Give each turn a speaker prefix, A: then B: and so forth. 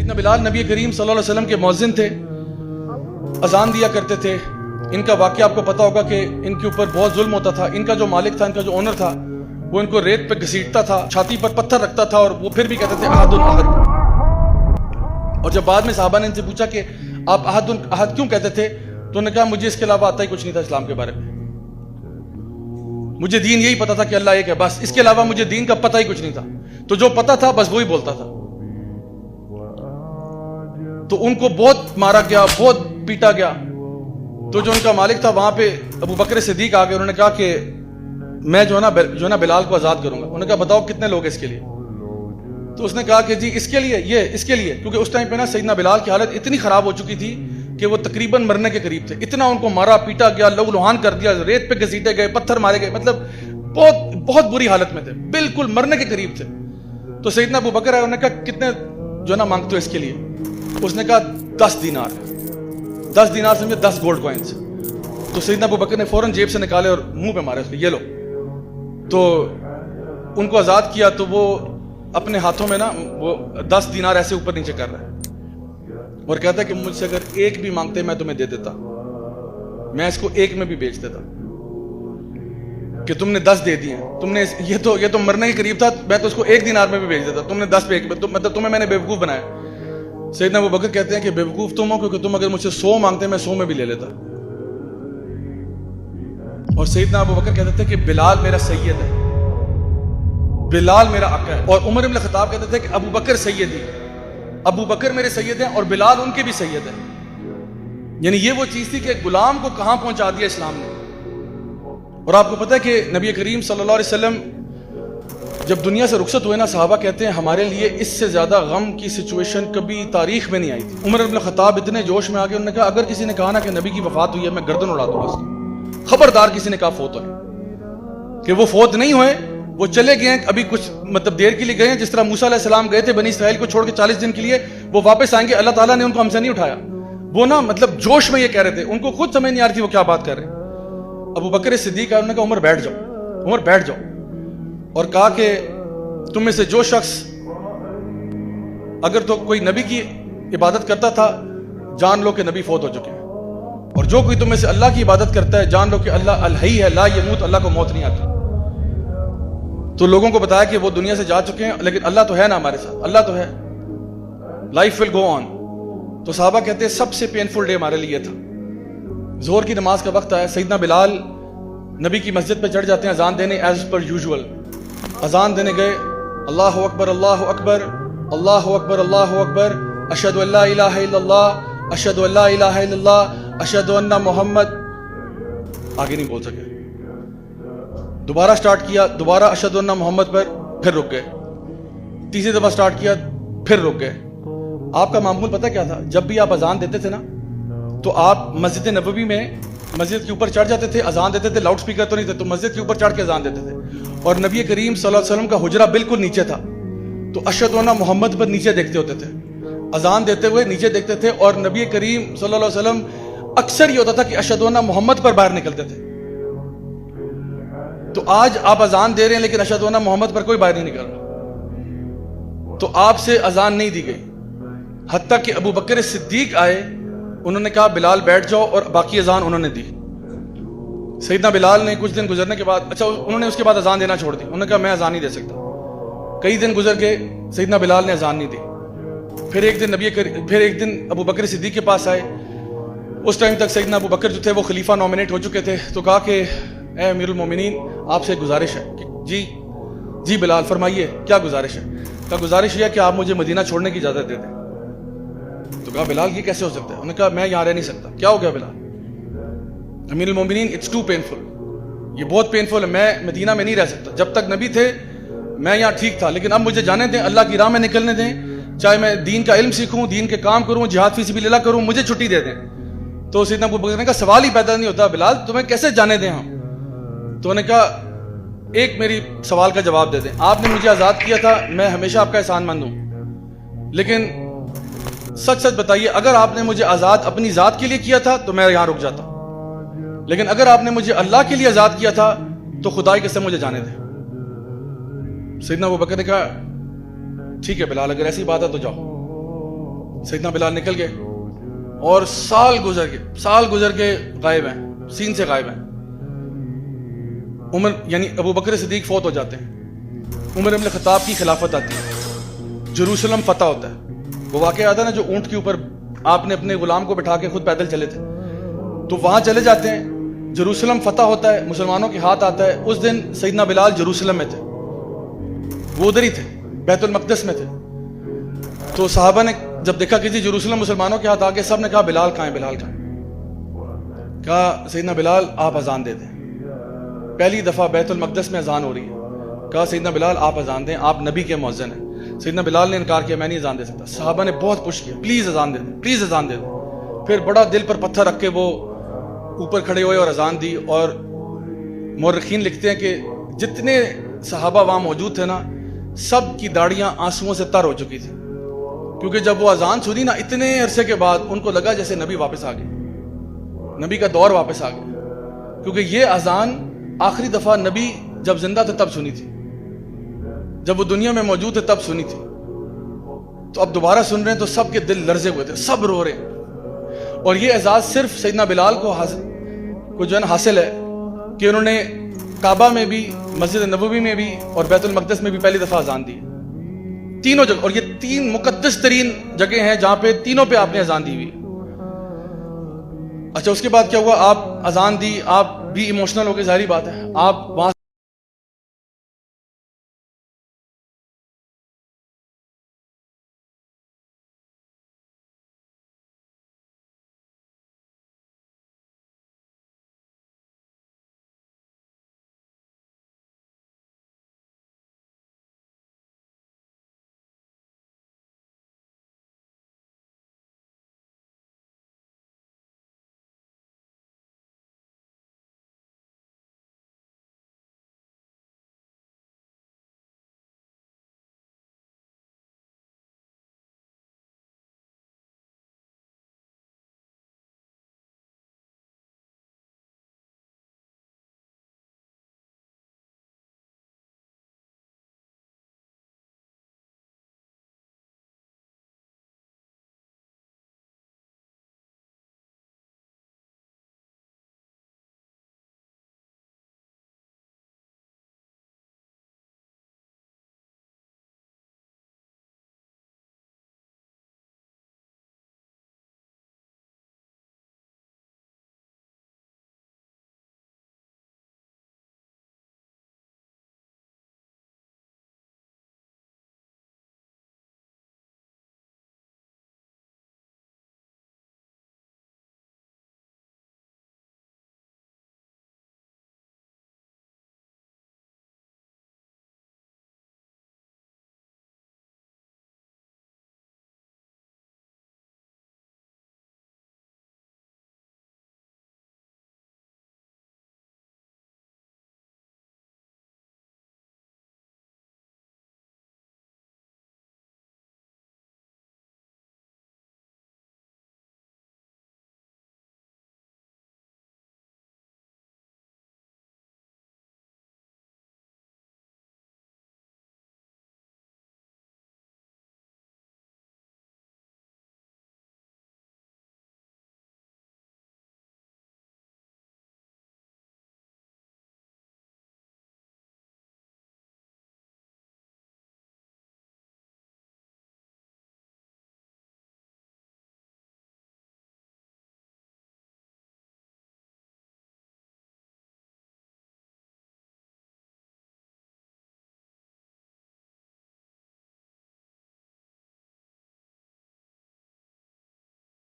A: سیدنا بلال نبی کریم صلی اللہ علیہ وسلم کے مؤذن تھے، اذان دیا کرتے تھے۔ ان کا واقعہ آپ کو پتا ہوگا کہ ان کے اوپر بہت ظلم ہوتا تھا۔ ان کا جو مالک تھا، ان کا جو اونر تھا، وہ ان کو ریت پہ گھسیٹتا تھا، چھاتی پر پتھر رکھتا تھا، اور وہ پھر بھی کہتے تھے احد احد۔ اور جب بعد میں صحابہ نے ان سے پوچھا کہ آپ احد احد کیوں کہتے تھے، تو انہوں نے کہا مجھے اس کے علاوہ آتا ہی کچھ نہیں تھا اسلام کے بارے میں، مجھے دین یہی پتا تھا کہ اللہ ایک ہے، بس اس کے علاوہ مجھے دین کا پتہ ہی کچھ نہیں تھا، تو جو پتا تھا بس وہی بولتا تھا۔ تو ان کو بہت مارا گیا، بہت پیٹا گیا۔ تو جو ان کا مالک تھا وہاں پہ ابو بکر صدیق آ گئے، انہوں نے کہا کہ میں جو ہے نا بلال کو آزاد کروں گا۔ انہوں نے کہا بتاؤ کتنے لوگ اس کے لیے؟ تو اس نے کہا کہ جی اس کے لیے، اس کے لیے، کیونکہ اس ٹائم پہ نا سیدنا بلال کی حالت اتنی خراب ہو چکی تھی کہ وہ تقریباً مرنے کے قریب تھے۔ اتنا ان کو مارا پیٹا گیا، لہو لہان کر دیا، ریت پہ گھسیٹے گئے، پتھر مارے گئے، مطلب بہت بہت بری حالت میں تھے، بالکل مرنے کے قریب تھے۔ تو سیدنا ابو بکر آئے، انہوں نے کہا کتنے جو نا مانگتے ہو اس کے لیے؟ اس نے کہا 10 دینار۔ 10 دینار سمجھے 10 گولڈ کوائنز۔ تو سیدنا ابو بکر نے فوراً جیب سے نکالے اور منہ پہ مارے اس کو، یہ لو۔ تو ان کو آزاد کیا، تو وہ اپنے ہاتھوں میں نا وہ 10 دینار ایسے اوپر نیچے کر رہا ہے اور کہتا ہے کہ مجھ سے اگر ایک بھی مانگتے میں تمہیں دے دیتا، میں اس کو ایک میں بھی بیچ دیتا، کہ تم نے 10 دے دیے، تم نے یہ تو مرنے کے قریب تھا، میں تو اس کو 1 دینار میں بھی بیچ دیتا، تم نے 10 پہ ایک، مطلب تمہیں میں نے بیوقوف بنایا۔ سیدنا ابو بکر کہتے ہیں کہ بیوقوف تم ہو، کیونکہ تم اگر مجھ سے 100 مانگتے میں 100 میں بھی لے لیتا۔ اور سیدنا ابو بکر کہتے تھے کہ بلال میرا سید ہے، بلال میرا آقا ہے۔ اور عمر بن الخطاب کہتے تھے کہ ابو بکر سیدی، ابو بکر میرے سید ہیں اور بلال ان کے بھی سید ہیں۔ یعنی یہ وہ چیز تھی کہ غلام کو کہاں پہنچا دیا اسلام نے۔ اور آپ کو پتہ ہے کہ نبی کریم صلی اللہ علیہ وسلم جب دنیا سے رخصت ہوئے نا، صحابہ کہتے ہیں ہمارے لیے اس سے زیادہ غم کی سچویشن کبھی تاریخ میں نہیں آئی تھی۔ عمر بن الخطاب اتنے جوش میں آ گئے، انہوں نے کہا اگر کسی نے کہا نا کہ نبی کی وفات ہوئی ہے، میں گردن اڑا دوں گا اس کی۔ خبردار کسی نے کہا فوت ہوئے، کہ وہ فوت نہیں ہوئے، وہ چلے گئے ہیں، ابھی کچھ مطلب دیر کے لیے گئے ہیں، جس طرح موسیٰ علیہ السلام گئے تھے بنی اسرائیل کو چھوڑ کے 40 دن کے لیے، وہ واپس آئیں گے، اللہ تعالیٰ نے ان کو ہم سے نہیں اٹھایا۔ وہ نا مطلب جوش میں یہ کہہ رہے تھے، ان کو خود سمجھ نہیں آ رہی تھی وہ کیا بات کر رہے ہیں۔ ابو بکر صدیق آئے، انہوں نے کہا عمر بیٹھ جاؤ، عمر بیٹھ جاؤ، اور کہا کہ تم میں سے جو شخص اگر تو کوئی نبی کی عبادت کرتا تھا، جان لو کہ نبی فوت ہو چکے ہیں، اور جو کوئی تم میں سے اللہ کی عبادت کرتا ہے، جان لو کہ اللہ الحی ہے، لا یموت، اللہ کو موت نہیں آتی۔ تو لوگوں کو بتایا کہ وہ دنیا سے جا چکے ہیں، لیکن اللہ تو ہے نا ہمارے ساتھ، اللہ تو ہے، لائف ول گو آن۔ تو صحابہ کہتے ہیں سب سے پینفل ڈے ہمارے لیے تھا۔ ظہر کی نماز کا وقت آیا، سیدنا بلال نبی کی مسجد پہ چڑھ جاتے ہیں اذان دینے، ایز پر یوزول اذان دینے گئے، اللہ اکبر اللہ اکبر اللہ اکبر اللہ اکبر، اشہد ان لا الہ الا اللہ اشہد ان لا الہ الا اللہ اشہد ان محمد، آگے نہیں بول سکے۔ دوبارہ سٹارٹ کیا، دوبارہ اشہد ان محمد پر، پھر رک گئے، تیسری دفعہ سٹارٹ کیا، پھر رک گئے۔ آپ کا معمول پتہ کیا تھا؟ جب بھی آپ اذان دیتے تھے نا، تو آپ مسجد نبوی میں مسجد کے اوپر چڑھ جاتے تھے، اذان دیتے تھے، لاؤڈ سپیکر تو نہیں تھے، تو مسجد کے اوپر چڑھ کے اذان دیتے تھے، اور نبی کریم صلی اللہ علیہ وسلم کا حجرہ بالکل نیچے تھا، تو اشہد ان محمد پر نیچے دیکھتے ہوتے تھے، اذان دیتے ہوئے نیچے دیکھتے تھے، اور نبی کریم صلی اللہ علیہ وسلم اکثر یہ ہوتا تھا کہ اشہد ان محمد پر باہر نکلتے تھے۔ تو آج آپ اذان دے رہے ہیں لیکن اشہد ان محمد پر کوئی باہر نہیں نکل رہا، تو آپ سے اذان نہیں دی گئی، حتیٰ کہ ابو بکر صدیق آئے، انہوں نے کہا بلال بیٹھ جاؤ، اور باقی اذان انہوں نے دی۔ سیدنا بلال نے کچھ دن گزرنے کے بعد، اچھا انہوں نے اس کے بعد اذان دینا چھوڑ دی، انہوں نے کہا میں اذان نہیں دے سکتا۔ کئی دن گزر گئے، سیدنا بلال نے اذان نہیں دی۔ پھر ایک دن ابو بکر صدیق کے پاس آئے، اس ٹائم تک سیدنا ابو بکر جو تھے وہ خلیفہ نومینیٹ ہو چکے تھے، تو کہا کہ اے امیر المومنین آپ سے ایک گزارش ہے۔ کہ جی بلال فرمائیے کیا گزارش ہے؟ کہا گزارش یہ ہے کہ آپ مجھے مدینہ چھوڑنے کی اجازت دے دیں۔ تو کہا بلال یہ کیسے ہو سکتا ہے؟ انہوں نے کہا میں یہاں رہ نہیں سکتا۔ کیا ہو گیا بلال؟ امیر المومنین اٹس ٹو پینفل، یہ بہت پینفل ہے، میں مدینہ میں نہیں رہ سکتا، جب تک نبی تھے میں یہاں ٹھیک تھا، لیکن اب مجھے جانے دیں، اللہ کی راہ میں نکلنے دیں، چاہے میں دین کا علم سیکھوں، دین کے کام کروں، جہاد فی سبیل اللہ کروں، مجھے چھٹی دے دیں۔ تو سیدنا ابو بکر نے کہا سوال ہی پیدا نہیں ہوتا بلال، تمہیں کیسے جانے دیں ہم؟ تو انہوں نے کہا ایک میری سوال کا جواب دے دیں، آپ نے مجھے آزاد کیا تھا، میں ہمیشہ آپ کا احسان مند ہوں، لیکن سچ سچ بتائیے اگر آپ نے مجھے آزاد اپنی ذات کے لیے کیا تھا تو میں یہاں رک جاتا، لیکن اگر آپ نے مجھے اللہ کے لیے آزاد کیا تھا تو خدا کی قسم مجھے جانے دیں۔ سیدنا ابو بکر نے کہا ٹھیک ہے بلال، اگر ایسی بات ہے تو جاؤ۔ سیدنا بلال نکل گئے اور سال گزر کے غائب ہیں, سین سے غائب ہیں. عمر یعنی ابو بکر صدیق فوت ہو جاتے ہیں, عمر ابن خطاب کی خلافت آتی ہے, جروسلم فتح ہوتا ہے. وہ واقعہ آتا ہے نا جو اونٹ کے اوپر آپ نے اپنے غلام کو بٹھا کے خود پیدل چلے تھے, تو وہاں چلے جاتے ہیں, جروسلم فتح ہوتا ہے, مسلمانوں کے ہاتھ آتا ہے. اس دن سیدنا بلال جروسلم میں تھے, وہ ادھر ہی تھے, بیت المقدس میں تھے. تو صحابہ نے جب دیکھا کہ جی جروسلم مسلمانوں کے ہاتھ آ گئے, سب نے کہا بلال کہاں ہے, بلال کہاں ہے. کہا سیدنا بلال آپ اذان دے دیں. پہلی دفعہ بیت المقدس میں اذان ہو رہی ہے. کہا سیدنا بلال آپ اذان دیں, آپ نبی کے مؤذن ہیں. سیدنا بلال نے انکار کیا, میں نہیں اذان دے سکتا. صحابہ نے بہت پش کیا, پلیز اذان دے دیں, پلیز اذان دے دیں. پھر بڑا دل پر پتھر رکھ کے وہ اوپر کھڑے ہوئے اور اذان دی. اور مورخین لکھتے ہیں کہ جتنے صحابہ وہاں موجود تھے نا, سب کی داڑیاں آنسوؤں سے تر ہو چکی تھی, کیونکہ جب وہ اذان سنی نا اتنے عرصے کے بعد ان کو لگا جیسے نبی واپس آ گئے, نبی کا دور واپس آ گیا. کیونکہ یہ اذان آخری دفعہ نبی جب زندہ تھے تب سنی تھی, جب وہ دنیا میں موجود تھے تب سنی تھی. تو اب دوبارہ سن رہے ہیں تو سب کے دل لرزے ہوئے تھے, سب رو رہے ہیں. اور یہ اعزاز صرف سیدنا بلال کو جو ہے نا حاصل ہے کہ انہوں نے کعبہ میں بھی, مسجد نبوی میں بھی اور بیت المقدس میں بھی پہلی دفعہ اذان دی, تینوں جگہ. اور یہ تین مقدس ترین جگہ ہیں جہاں پہ تینوں پہ آپ نے اذان دی ہوئی. اچھا اس کے بعد کیا ہوا, آپ اذان دی, آپ بھی ایموشنل ہو کے, ظاہری بات ہے, آپ وہاں